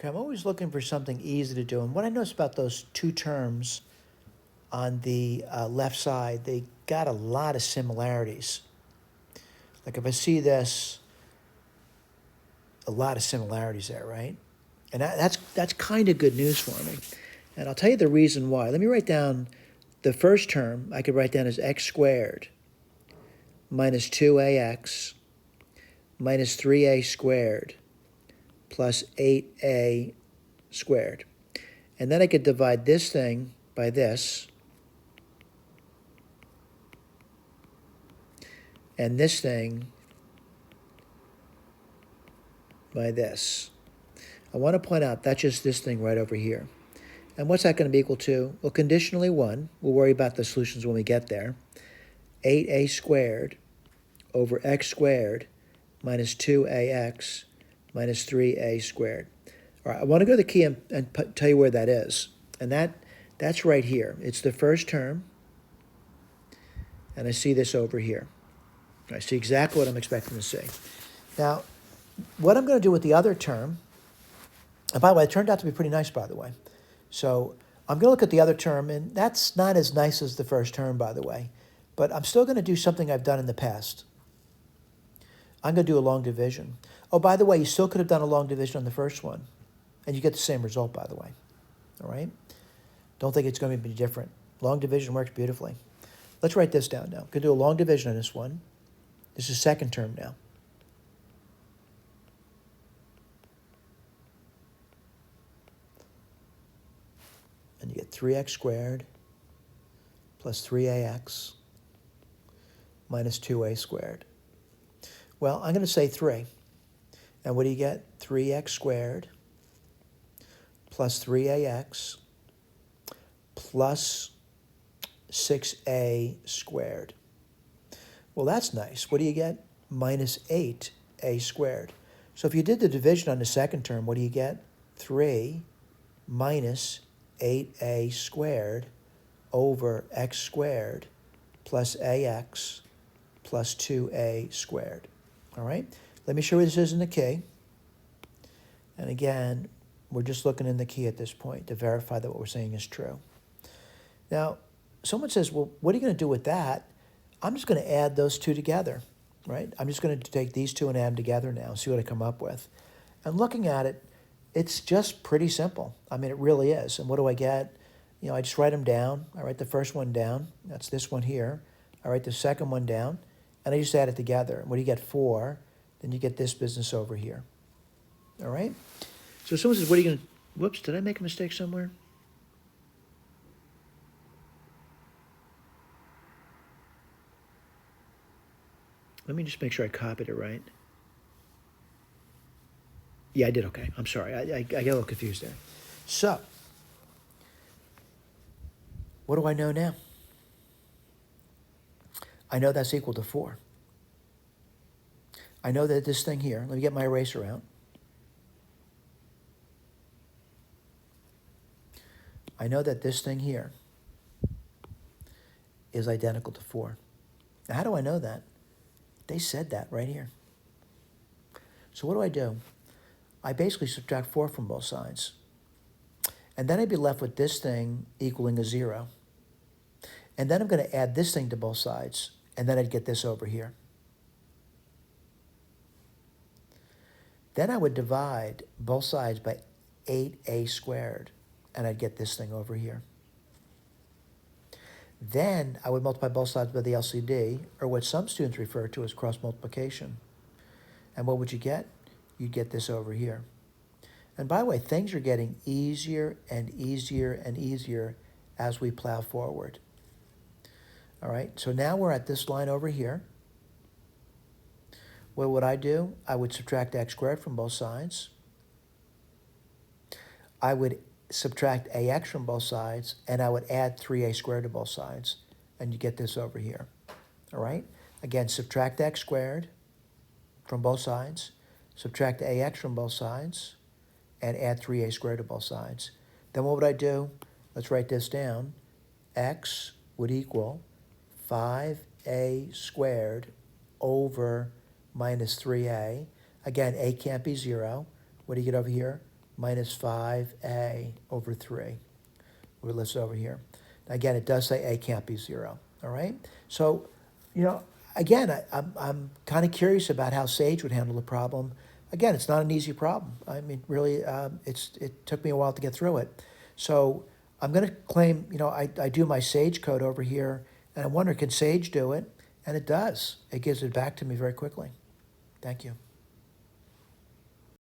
Okay, I'm always looking for something easy to do. And what I notice about those two terms on the left side, they got a lot of similarities. Like if I see this, a lot of similarities there, right? And that's kind of good news for me. And I'll tell you the reason why. Let me write down the first term. I could write down as x squared minus 2ax minus 3a squared plus 8a squared. And then I could divide this thing by this, and this thing by this. I want to point out that's just this thing right over here. And what's that going to be equal to? Well, conditionally 1, we'll worry about the solutions when we get there, 8a squared over x squared minus 2ax minus 3a squared. All right, I want to go to the key and tell you where that is. And that's right here. It's the first term, and I see this over here. I see exactly what I'm expecting to see. Now, what I'm going to do with the other term, and by the way, it turned out to be pretty nice, by the way. So I'm going to look at the other term, and that's not as nice as the first term, by the way. But I'm still going to do something I've done in the past. I'm going to do a long division. Oh, by the way, you still could have done a long division on the first one, and you get the same result, by the way. All right? Don't think it's going to be different. Long division works beautifully. Let's write this down now. I'm going to do a long division on this one. This is second term now. And you get 3x squared plus 3ax minus 2a squared. Well, I'm going to say 3. And what do you get? 3x squared plus 3ax plus 6a squared. Well, that's nice. What do you get? Minus 8a squared. So if you did the division on the second term, what do you get? 3 minus 8a squared over x squared plus ax plus 2a squared. All right? Let me show you this is in the key. And again, we're just looking in the key at this point to verify that what we're saying is true. Now, someone says, well, what are you going to do with that? I'm just going to add those two together, right? I'm just going to take these two and add them together now and see what I come up with. And looking at it, it's just pretty simple. I mean, it really is. And what do I get? You know, I just write them down. I write the first one down. That's this one here. I write the second one down, and I just add it together. And what do you get? 4. Then you get this business over here. All right? So someone says, what are you going to... Whoops, did I make a mistake somewhere? Let me just make sure I copied it right. Yeah, I did okay. I'm sorry. I got a little confused there. So, what do I know now? I know that's equal to 4. I know that this thing here, let me get my eraser out. I know that this thing here is identical to 4. Now, how do I know that? They said that right here. So what do? I basically subtract 4 from both sides. And then I'd be left with this thing equaling a 0. And then I'm going to add this thing to both sides, and then I'd get this over here. Then I would divide both sides by 8a squared, and I'd get this thing over here. Then I would multiply both sides by the LCD, or what some students refer to as cross multiplication. And what would you get? You'd get this over here. And by the way, things are getting easier and easier and easier as we plow forward. All right, so now we're at this line over here. What would I do? I would subtract x squared from both sides. I would subtract ax from both sides, and I would add 3a squared to both sides, and you get this over here. All right? Again, subtract x squared from both sides, subtract ax from both sides, and add 3a squared to both sides. Then what would I do? Let's write this down. X would equal 5a squared over minus 3a. Again, a can't be 0. What do you get over here? minus 5a over 3. We list it over here. Again, it does say a can't be 0, all right? So, again, I'm kind of curious about how Sage would handle the problem. Again, it's not an easy problem. I mean, really, it took me a while to get through it. So I'm going to claim, I do my Sage code over here, and I wonder, can Sage do it? And it does. It gives it back to me very quickly. Thank you.